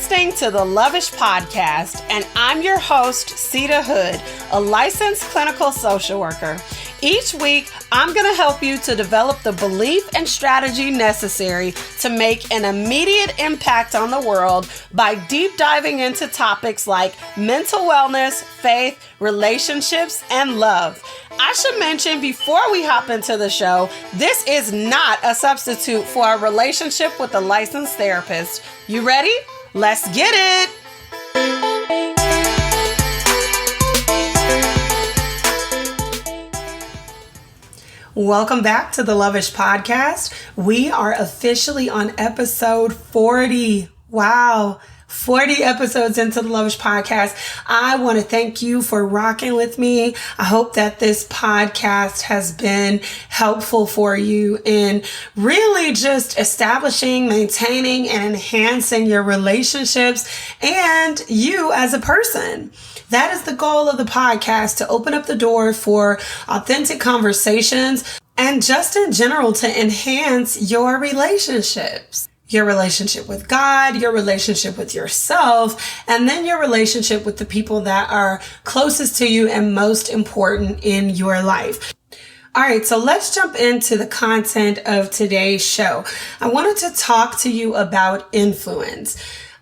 listening to the Loveish Podcast, and I'm your host, Seida Hood, a licensed clinical social worker. Each week, I'm going to help you to develop the belief and strategy necessary to make an immediate impact on the world by deep diving into topics like mental wellness, faith, relationships, and love. I should mention before we hop into the show, this is not a substitute for a relationship with a licensed therapist. You ready? Let's get it! Welcome back to the Loveish Podcast. We are officially on episode 40. Wow. 40 episodes into the Loveish Podcast. I want to thank you for rocking with me. I hope that this podcast has been helpful for you in really just establishing, maintaining, and enhancing your relationships and you as a person. That is the goal of the podcast, to open up the door for authentic conversations and just in general to enhance your relationships. Your relationship with God, your relationship with yourself, and then your relationship with the people that are closest to you and most important in your life. All right, so let's jump into the content of today's show. I wanted to talk to you about influence.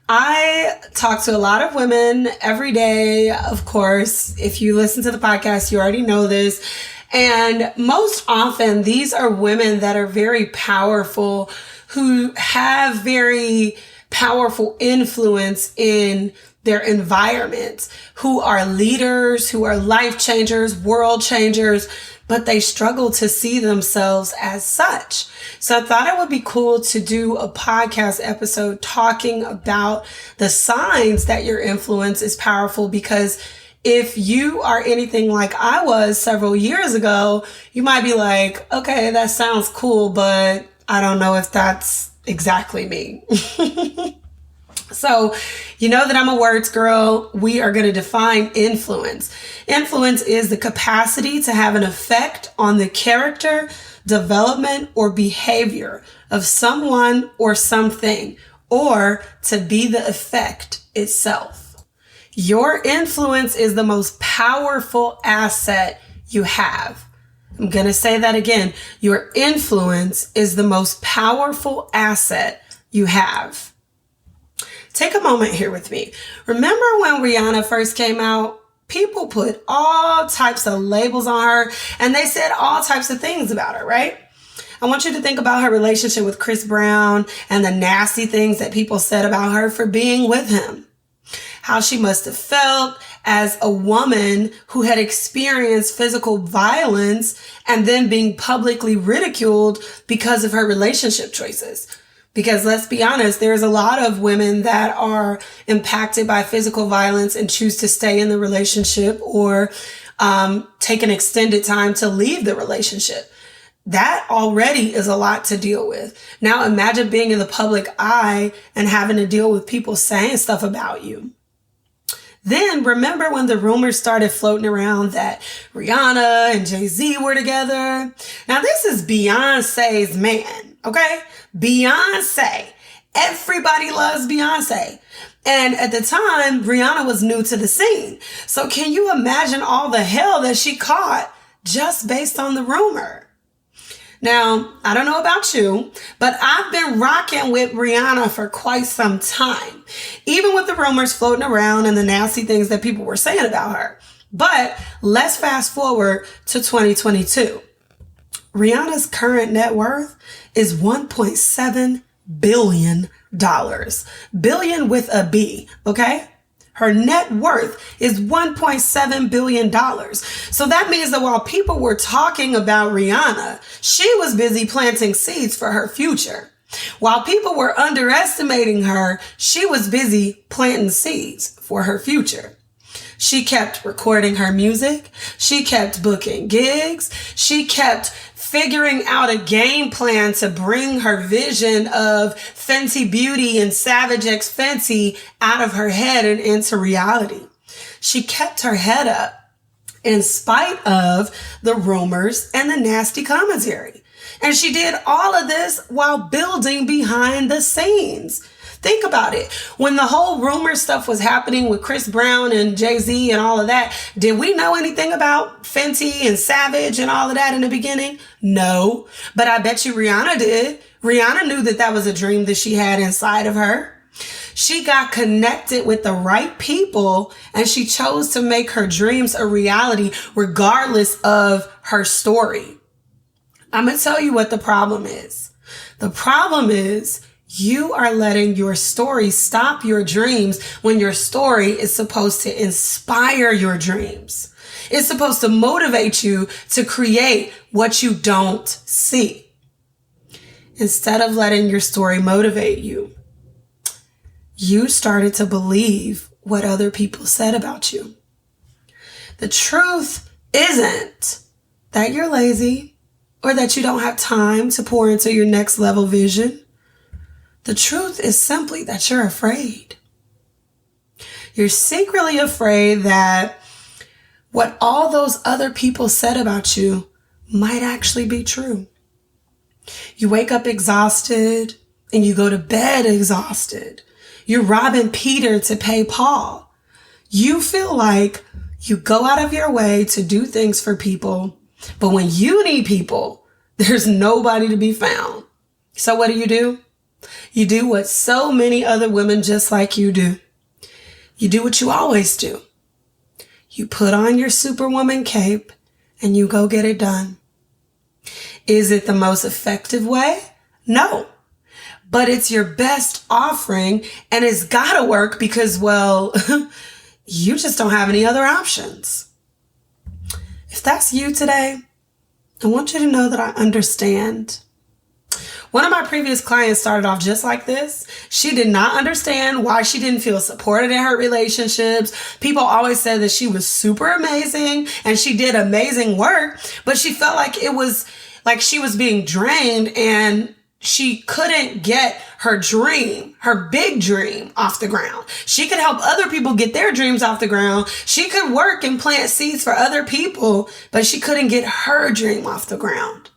I talk to a lot of women every day. Of course, if you listen to the podcast, you already know this. And most often, these are women that are very powerful, who have very powerful influence in their environment, who are leaders, who are life changers, world changers, but they struggle to see themselves as such. So I thought it would be cool to do a podcast episode talking about the signs that your influence is powerful, because if you are anything like I was several years ago, you might be like, okay, that sounds cool, but I don't know if that's exactly me. So, you know that I'm a words girl. We are going to define influence. Influence is the capacity to have an effect on the character, development, or behavior of someone or something, or to be the effect itself. Your influence is the most powerful asset you have. I'm going to say that again. Your influence is the most powerful asset you have. Take a moment here with me. Remember when Rihanna first came out? People put all types of labels on her and they said all types of things about her, right? I want you to think about her relationship with Chris Brown and the nasty things that people said about her for being with him. How she must have felt as a woman who had experienced physical violence and then being publicly ridiculed because of her relationship choices. Because let's be honest, there's a lot of women that are impacted by physical violence and choose to stay in the relationship or take an extended time to leave the relationship. That already is a lot to deal with. Now imagine being in the public eye and having to deal with people saying stuff about you. Then remember when the rumors started floating around that Rihanna and Jay-Z were together? Now this is Beyonce's man, okay? Beyonce. Everybody loves Beyonce. And at the time, Rihanna was new to the scene. So can you imagine all the hell that she caught just based on the rumor? Now, I don't know about you, but I've been rocking with Rihanna for quite some time, even with the rumors floating around and the nasty things that people were saying about her. But let's fast forward to 2022. Rihanna's current net worth is $1.7 billion. Billion with a B, okay? Her net worth is $1.7 billion. So that means that while people were talking about Rihanna, she was busy planting seeds for her future. While people were underestimating her, she was busy planting seeds for her future. She kept recording her music. She kept booking gigs. She kept figuring out a game plan to bring her vision of Fenty Beauty and Savage X Fenty out of her head and into reality. She kept her head up in spite of the rumors and the nasty commentary. And she did all of this while building behind the scenes. Think about it. When the whole rumor stuff was happening with Chris Brown and Jay-Z and all of that, did we know anything about Fenty and Savage and all of that in the beginning? No. But I bet you Rihanna did. Rihanna knew that that was a dream that she had inside of her. She got connected with the right people and she chose to make her dreams a reality regardless of her story. I'm going to tell you what the problem is. The problem is you are letting your story stop your dreams when your story is supposed to inspire your dreams. It's supposed to motivate you to create what you don't see. Instead of letting your story motivate you, you started to believe what other people said about you. The truth isn't that you're lazy or that you don't have time to pour into your next level vision. The truth is simply that you're afraid. You're secretly afraid that what all those other people said about you might actually be true. You wake up exhausted and you go to bed exhausted. You're robbing Peter to pay Paul. You feel like you go out of your way to do things for people, but when you need people, there's nobody to be found. So what do? You do what so many other women just like you do. You do what you always do. You put on your superwoman cape and you go get it done. Is it the most effective way? No. But it's your best offering and it's gotta work because, well, you just don't have any other options. If that's you today, I want you to know that I understand. One of my previous clients started off just like this. She did not understand why she didn't feel supported in her relationships. People always said that she was super amazing and she did amazing work, but she felt like it was like she was being drained and she couldn't get her dream, her big dream off the ground. She could help other people get their dreams off the ground. She could work and plant seeds for other people, but she couldn't get her dream off the ground.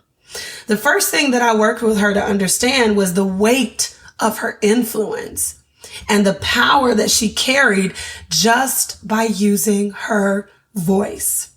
The first thing that I worked with her to understand was the weight of her influence and the power that she carried just by using her voice.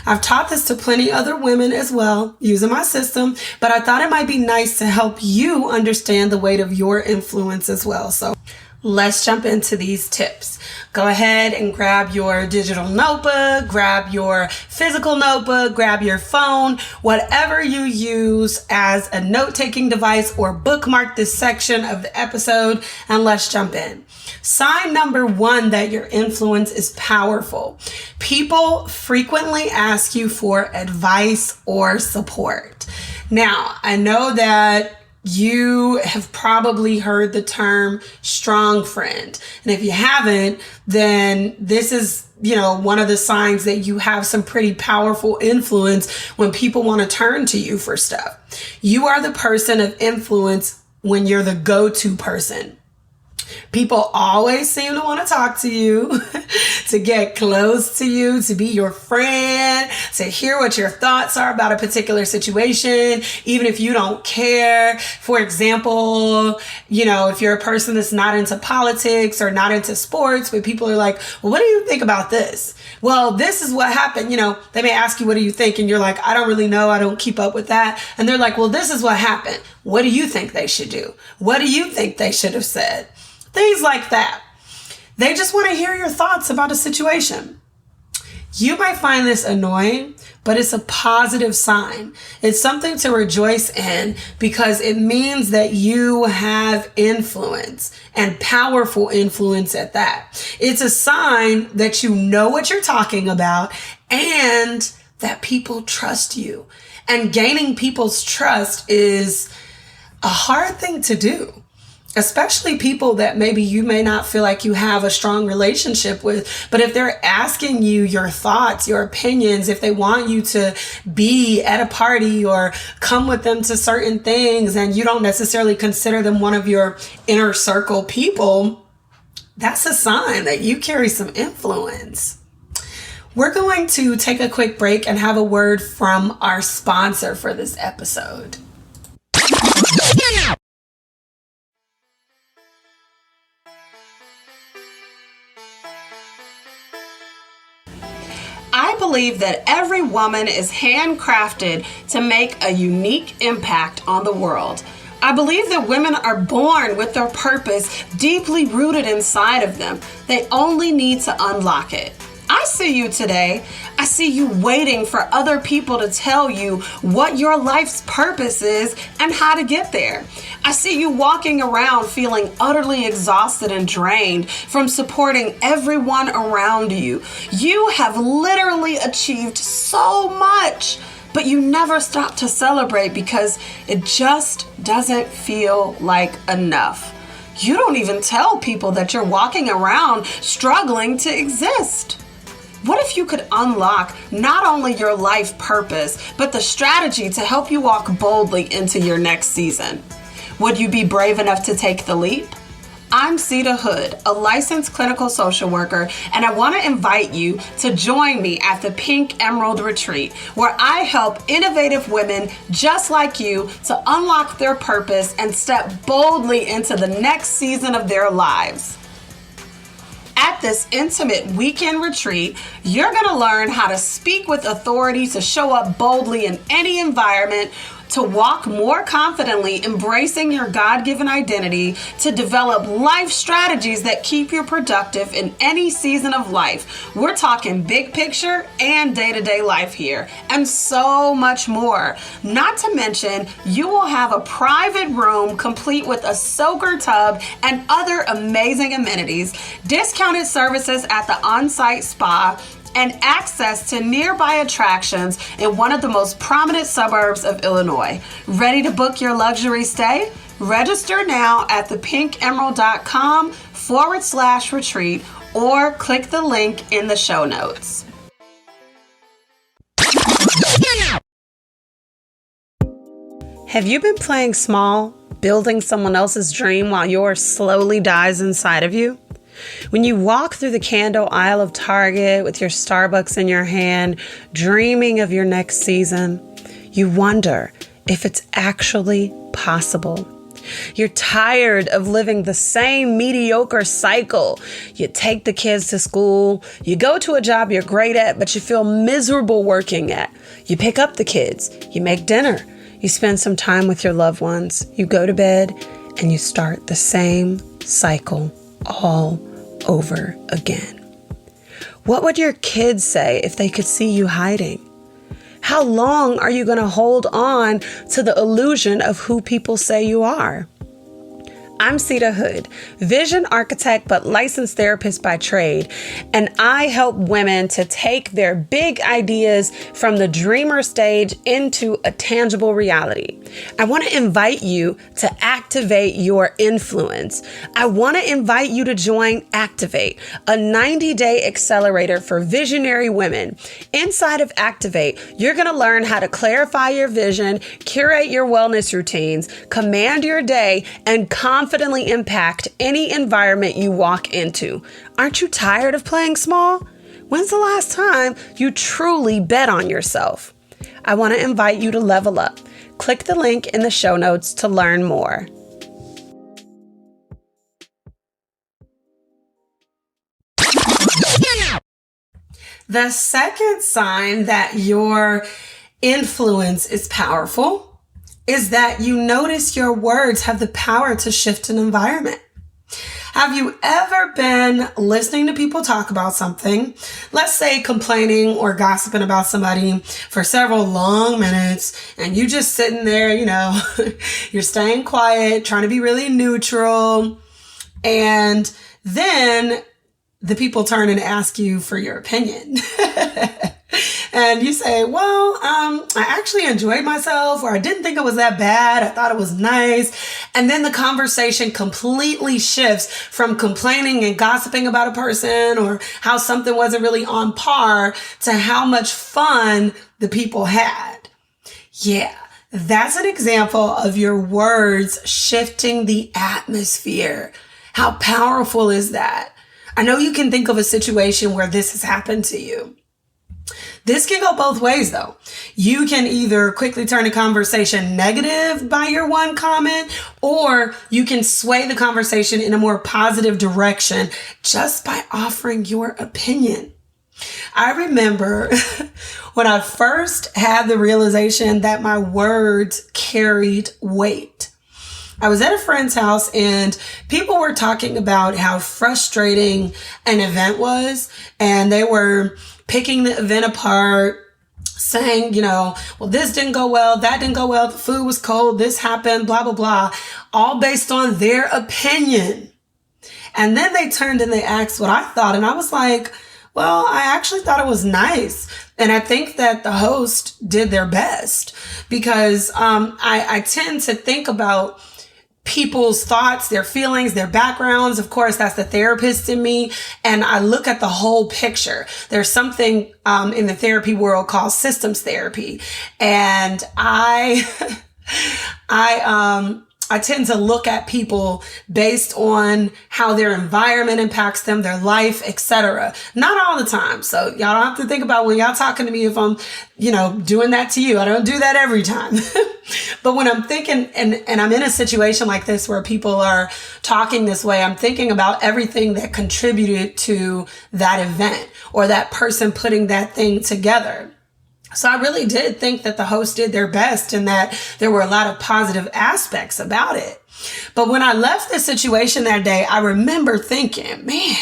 I've taught this to plenty other women as well using my system, but I thought it might be nice to help you understand the weight of your influence as well. So let's jump into these tips. Go ahead and grab your digital notebook, grab your physical notebook, grab your phone, whatever you use as a note-taking device, or bookmark this section of the episode, and let's jump in. Sign number 1 that your influence is powerful. People frequently ask you for advice or support. Now, I know that you have probably heard the term strong friend. And if you haven't, then this is, one of the signs that you have some pretty powerful influence when people want to turn to you for stuff. You are the person of influence when you're the go-to person. People always seem to want to talk to you, to get close to you, to be your friend, to hear what your thoughts are about a particular situation, even if you don't care. For example, if you're a person that's not into politics or not into sports, but people are like, well, what do you think about this? Well, this is what happened. They may ask you, what do you think? And you're like, I don't really know. I don't keep up with that. And they're like, well, this is what happened. What do you think they should do? What do you think they should have said? Things like that. They just want to hear your thoughts about a situation. You might find this annoying, but it's a positive sign. It's something to rejoice in because it means that you have influence and powerful influence at that. It's a sign that you know what you're talking about and that people trust you. And gaining people's trust is a hard thing to do. Especially people that maybe you may not feel like you have a strong relationship with. But if they're asking you your thoughts, your opinions, if they want you to be at a party or come with them to certain things and you don't necessarily consider them one of your inner circle people, that's a sign that you carry some influence. We're going to take a quick break and have a word from our sponsor for this episode. believe that every woman is handcrafted to make a unique impact on the world. I believe that women are born with their purpose deeply rooted inside of them. They only need to unlock it. I see you today. I see you waiting for other people to tell you what your life's purpose is and how to get there. I see you walking around feeling utterly exhausted and drained from supporting everyone around you. You have literally achieved so much, but you never stop to celebrate because it just doesn't feel like enough. You don't even tell people that you're walking around struggling to exist. What if you could unlock not only your life purpose, but the strategy to help you walk boldly into your next season? Would you be brave enough to take the leap? I'm Seida Hood, a licensed clinical social worker, and I want to invite you to join me at the Pink Emerald Retreat, where I help innovative women just like you to unlock their purpose and step boldly into the next season of their lives. At this intimate weekend retreat, you're going to learn how to speak with authority, to show up boldly in any environment, to walk more confidently, embracing your God-given identity, to develop life strategies that keep you productive in any season of life. We're talking big picture and day-to-day life here, and so much more. Not to mention, you will have a private room complete with a soaker tub and other amazing amenities, discounted services at the on-site spa, and access to nearby attractions in one of the most prominent suburbs of Illinois. Ready to book your luxury stay? Register now at thepinkemerald.com/retreat or click the link in the show notes. Have you been playing small, building someone else's dream while yours slowly dies inside of you? When you walk through the candle aisle of Target with your Starbucks in your hand, dreaming of your next season, you wonder if it's actually possible. You're tired of living the same mediocre cycle. You take the kids to school, you go to a job you're great at, but you feel miserable working at. You pick up the kids, you make dinner, you spend some time with your loved ones, you go to bed, and you start the same cycle all over again. What would your kids say if they could see you hiding? How long are you going to hold on to the illusion of who people say you are? I'm Seida Hood, vision architect but licensed therapist by trade, and I help women to take their big ideas from the dreamer stage into a tangible reality. I want to invite you to activate your influence. I want to invite you to join Activate, a 90-day accelerator for visionary women. Inside of Activate, you're going to learn how to clarify your vision, curate your wellness routines, command your day, and confidently impact any environment you walk into. Aren't you tired of playing small? When's the last time you truly bet on yourself? I want to invite you to level up. Click the link in the show notes to learn more. The second sign that your influence is powerful is that you notice your words have the power to shift an environment. Have you ever been listening to people talk about something, let's say complaining or gossiping about somebody for several long minutes, and you just sitting there, you're staying quiet, trying to be really neutral, and then the people turn and ask you for your opinion. And you say, well, I actually enjoyed myself, or I didn't think it was that bad. I thought it was nice. And then the conversation completely shifts from complaining and gossiping about a person or how something wasn't really on par to how much fun the people had. Yeah, that's an example of your words shifting the atmosphere. How powerful is that? I know you can think of a situation where this has happened to you. This can go both ways, though. You can either quickly turn the conversation negative by your one comment, or you can sway the conversation in a more positive direction just by offering your opinion. I remember when I first had the realization that my words carried weight. I was at a friend's house and people were talking about how frustrating an event was, and they were picking the event apart, saying, well, this didn't go well, that didn't go well, the food was cold, this happened, blah, blah, blah, all based on their opinion. And then they turned and they asked what I thought, and I was like, well, I actually thought it was nice. And I think that the host did their best because I tend to think about people's thoughts, their feelings, their backgrounds. Of course, that's the therapist in me. And I look at the whole picture. There's something in the therapy world called systems therapy. And I tend to look at people based on how their environment impacts them, their life, etc. Not all the time. So y'all don't have to think about when y'all talking to me if I'm, doing that to you. I don't do that every time. But when I'm thinking and I'm in a situation like this where people are talking this way, I'm thinking about everything that contributed to that event or that person putting that thing together. So I really did think that the host did their best and that there were a lot of positive aspects about it. But when I left the situation that day, I remember thinking, man,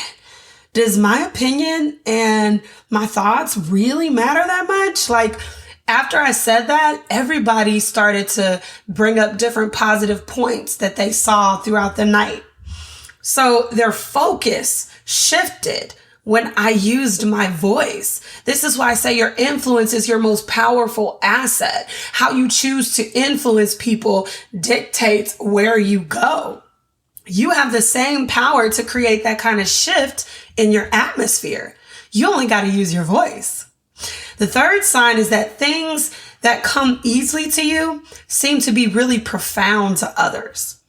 does my opinion and my thoughts really matter that much? Like, after I said that, everybody started to bring up different positive points that they saw throughout the night. So their focus shifted when I used my voice. This is why I say your influence is your most powerful asset. How you choose to influence people dictates where you go. You have the same power to create that kind of shift in your atmosphere. You only got to use your voice. The third sign is that things that come easily to you seem to be really profound to others.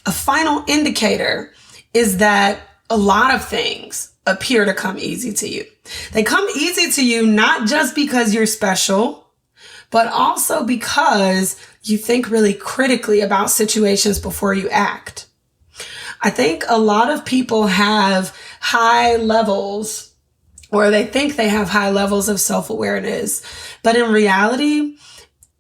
A final indicator is that a lot of things appear to come easy to you. They come easy to you not just because you're special, but also because you think really critically about situations before you act. I think a lot of people have high levels, or they think they have high levels of self-awareness, but in reality,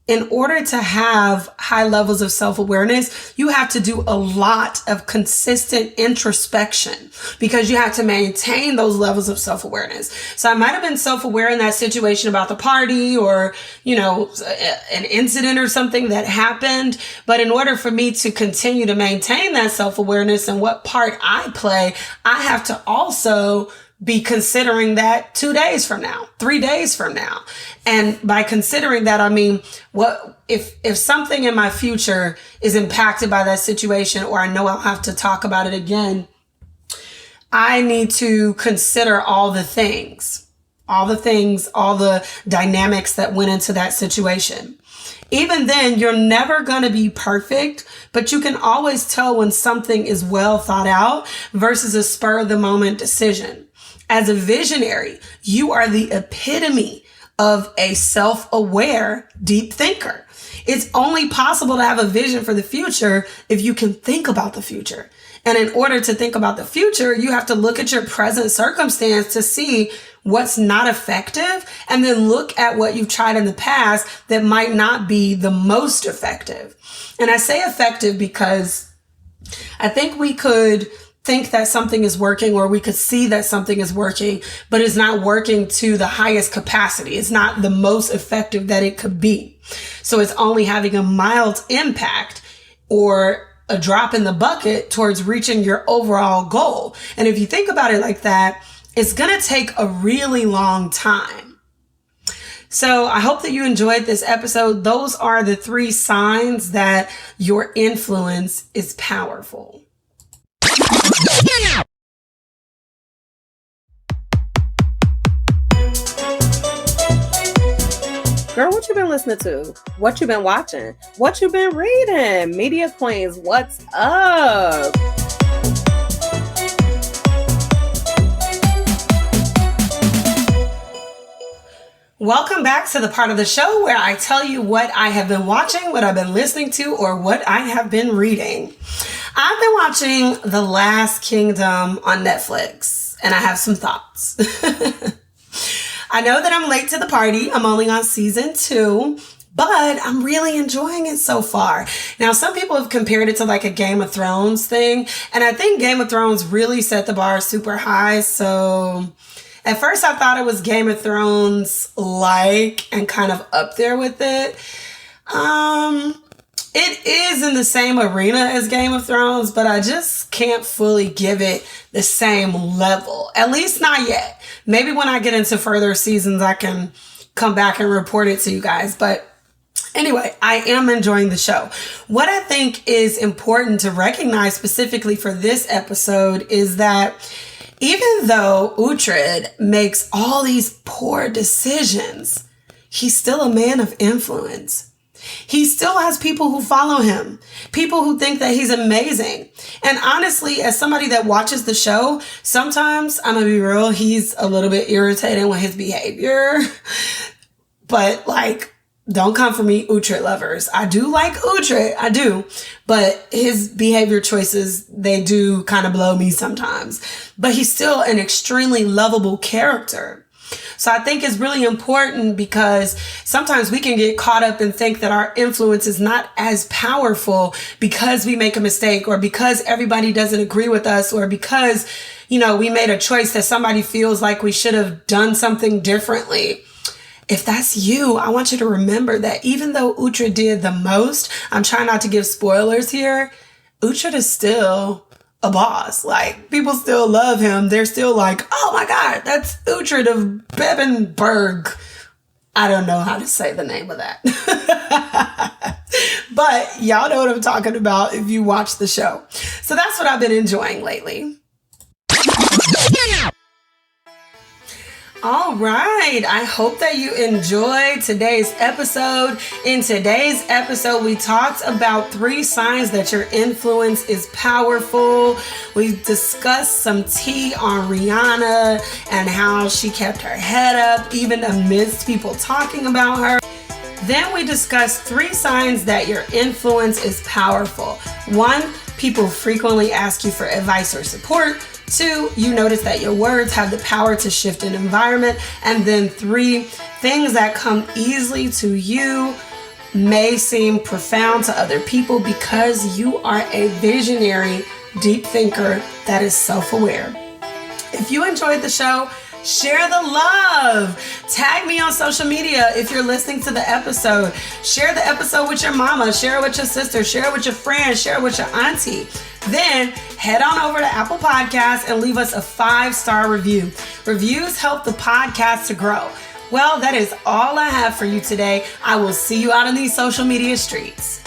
in order to have high levels of self-awareness, you have to do a lot of consistent introspection because you have to maintain those levels of self-awareness. So I might have been self-aware in that situation about the party or, an incident or something that happened. But in order for me to continue to maintain that self-awareness and what part I play, I have to also be considering that 2 days from now, 3 days from now. And by considering that, I mean, what if something in my future is impacted by that situation, or I know I'll have to talk about it again, I need to consider all the dynamics that went into that situation. Even then, you're never going to be perfect, but you can always tell when something is well thought out versus a spur of the moment decision. As a visionary, you are the epitome of a self-aware deep thinker. It's only possible to have a vision for the future if you can think about the future. And in order to think about the future, you have to look at your present circumstance to see what's not effective, and then look at what you've tried in the past that might not be the most effective. And I say effective because I think we could think that something is working, or we could see that something is working, but it's not working to the highest capacity. It's not the most effective that it could be. So it's only having a mild impact or a drop in the bucket towards reaching your overall goal. And if you think about it like that, it's going to take a really long time. So I hope that you enjoyed this episode. Those are the 3 signs that your influence is powerful. Girl, what you been listening to? What you been watching? What you been reading? Media Queens, what's up? Welcome back to the part of the show where I tell you what I have been watching, what I've been listening to, or what I have been reading. I've been watching The Last Kingdom on Netflix, and I have some thoughts. I know that I'm late to the party. I'm only on season 2, but I'm really enjoying it so far. Now, some people have compared it to like a Game of Thrones thing, and I think Game of Thrones really set the bar super high. So at first I thought it was Game of Thrones like and kind of up there with it. It is in the same arena as Game of Thrones, but I just can't fully give it the same level. At least not yet. Maybe when I get into further seasons, I can come back and report it to you guys. But anyway, I am enjoying the show. What I think is important to recognize specifically for this episode is that even though Uhtred makes all these poor decisions, he's still a man of influence. He still has people who follow him, people who think that he's amazing. And honestly, as somebody that watches the show, sometimes, I'm going to be real, he's a little bit irritating with his behavior. But like, don't come for me, Uhtred lovers. I do like Uhtred, I do. But his behavior choices, they do kind of blow me sometimes. But he's still an extremely lovable character. So I think it's really important because sometimes we can get caught up and think that our influence is not as powerful because we make a mistake or because everybody doesn't agree with us or because, we made a choice that somebody feels like we should have done something differently. If that's you, I want you to remember that even though Uhtred did the most, I'm trying not to give spoilers here, Uhtred is still a boss. Like, people still love him. They're still like, oh my God, that's Uhtred of Bebenberg. I don't know how to say the name of that. But y'all know what I'm talking about if you watch the show. So that's what I've been enjoying lately. All right. I hope that you enjoyed today's episode. In today's episode, we talked about 3 signs that your influence is powerful. We discussed some tea on Rihanna and how she kept her head up even amidst people talking about her. Then we discussed 3 signs that your influence is powerful. 1, people frequently ask you for advice or support. 2, you notice that your words have the power to shift an environment. And then 3, things that come easily to you may seem profound to other people because you are a visionary, deep thinker that is self-aware. If you enjoyed the show, share the love. Tag me on social media if you're listening to the episode. Share the episode with your mama. Share it with your sister. Share it with your friend. Share it with your auntie. Then head on over to Apple Podcasts and leave us a 5-star review. Reviews help the podcast to grow. Well, that is all I have for you today. I will see you out in these social media streets.